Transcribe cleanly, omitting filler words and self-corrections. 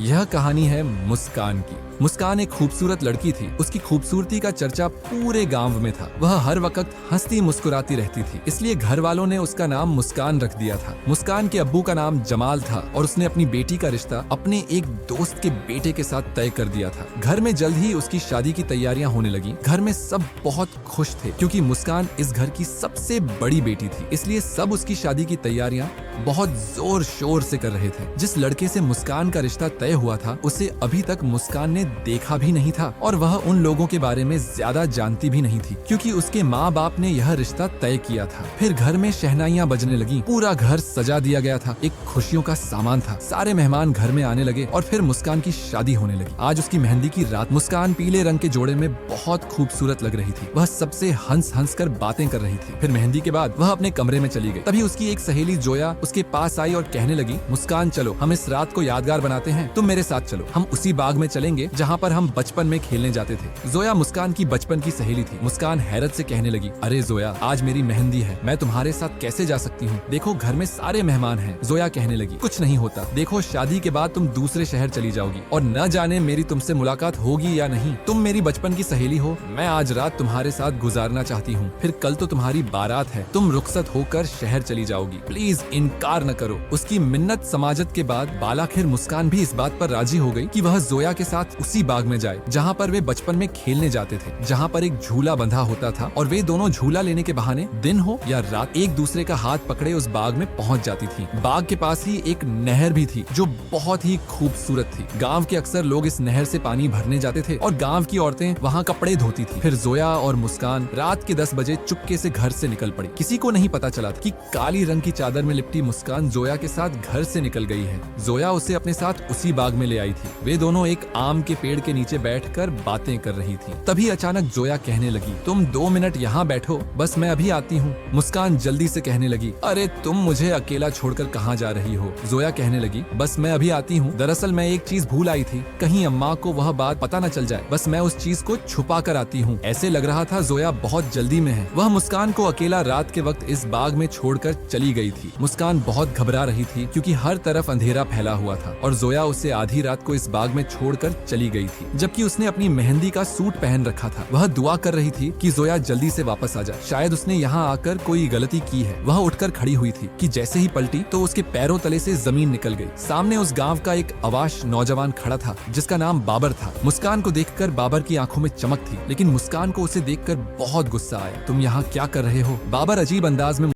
यह कहानी है मुस्कान की। मुस्कान एक खूबसूरत लड़की थी। उसकी खूबसूरती का चर्चा पूरे गांव में था। वह हर वक्त हंसती मुस्कुराती रहती थी, इसलिए घर वालों ने उसका नाम मुस्कान रख दिया था। मुस्कान के अब्बू का नाम जमाल था और उसने अपनी बेटी का रिश्ता अपने एक दोस्त के बेटे के साथ तय कर दिया था। घर में जल्द ही उसकी शादी की तैयारियां होने लगी। घर में सब बहुत खुश थे क्योंकि मुस्कान इस घर की सबसे बड़ी बेटी थी, इसलिए सब उसकी शादी की तैयारियां बहुत जोर शोर से कर रहे थे। जिस लड़के से मुस्कान का रिश्ता तय हुआ था उसे अभी तक मुस्कान ने देखा भी नहीं था और वह उन लोगों के बारे में ज्यादा जानती भी नहीं थी क्योंकि उसके माँ बाप ने यह रिश्ता तय किया था। फिर घर में शहनाइयाँ बजने लगी, पूरा घर सजा दिया गया था, एक खुशियों का सामान था। सारे मेहमान घर में आने लगे और फिर मुस्कान की शादी होने लगी। आज उसकी मेहंदी की रात। मुस्कान पीले रंग के जोड़े में बहुत खूबसूरत लग रही थी। वह सबसे हंस हंस कर बातें कर रही थी। फिर मेहंदी के बाद वह अपने कमरे में चली गई। तभी उसकी एक सहेली जोया उसके पास आई और कहने लगी, मुस्कान चलो, हम इस रात को यादगार बनाते हैं, तुम मेरे साथ चलो, हम उसी बाग में चलेंगे जहाँ पर हम बचपन में खेलने जाते थे। जोया मुस्कान की बचपन की सहेली थी। मुस्कान हैरत से कहने लगी, अरे जोया, आज मेरी मेहंदी है, मैं तुम्हारे साथ कैसे जा सकती हूँ? देखो घर में सारे मेहमान हैं। जोया कहने लगी, कुछ नहीं होता, देखो शादी के बाद तुम दूसरे शहर चली जाओगी और न जाने मेरी तुमसे मुलाकात होगी या नहीं। तुम मेरी बचपन की सहेली हो, मैं आज रात तुम्हारे साथ गुजारना चाहती हूँ, फिर कल तो तुम्हारी बारात है, तुम रुखसत होकर शहर चली जाओगी, प्लीज इनकार न करो। उसकी मिन्नत समाजत के बाद बालाखिर मुस्कान भी इस बात पर राजी हो गई कि वह जोया के साथ उसी बाग में जाए जहाँ पर वे बचपन में खेलने जाते थे, जहाँ पर एक झूला बंधा होता था और वे दोनों झूला लेने के बहाने दिन हो या रात एक दूसरे का हाथ पकड़े उस बाग में पहुँच जाती थी। बाग के पास ही एक नहर भी थी जो बहुत ही खूबसूरत थी। गाँव के अक्सर लोग इस नहर से पानी भरने जाते थे और गाँव की औरतें वहाँ कपड़े धोती थी। फिर जोया और मुस्कान रात के 10 बजे चुपके से घर से निकल पड़ी। किसी को नहीं पता चला कि काली रंग की चादर में लिपटी मुस्कान जोया के साथ घर से निकल गई है। जोया उसे अपने साथ उसी बाग में ले आई थी। वे दोनों एक आम के पेड़ के नीचे बैठकर बातें कर रही थी। तभी अचानक जोया कहने लगी, तुम 2 मिनट यहाँ बैठो, बस मैं अभी आती हूँ। मुस्कान जल्दी से कहने लगी, अरे तुम मुझे अकेला छोड़कर कहाँ जा रही हो? जोया कहने लगी, बस मैं अभी आती हूँ, दरअसल मैं एक चीज भूल आई थी, कहीं अम्मा को वह बात पता न चल जाए, बस मैं उस चीज को छुपा कर आती हूँ। ऐसे लग रहा था जोया बहुत जल्दी में है। वह मुस्कान को अकेला रात के वक्त इस बाग में छोड़कर चली गई थी। मुस्कान बहुत घबरा रही थी क्योंकि हर तरफ अंधेरा फैला हुआ था और जोया उसे आधी रात को इस बाग में छोड़कर चली गई थी, जबकि उसने अपनी मेहंदी का सूट पहन रखा था। वह दुआ कर रही थी कि जोया जल्दी से वापस आ जाए, शायद उसने यहाँ आकर कोई गलती की है। वह उठकर खड़ी हुई थी कि जैसे ही पलटी तो उसके पैरों तले से जमीन निकल गई। सामने उस गांव का एक अवाश नौजवान खड़ा था जिसका नाम बाबर था। मुस्कान को देखकर बाबर की आंखों में चमक थी, लेकिन मुस्कान को उसे देखकर बहुत गुस्सा आया। तुम यहाँ क्या कर रहे हो? बाबर अजीब अंदाज में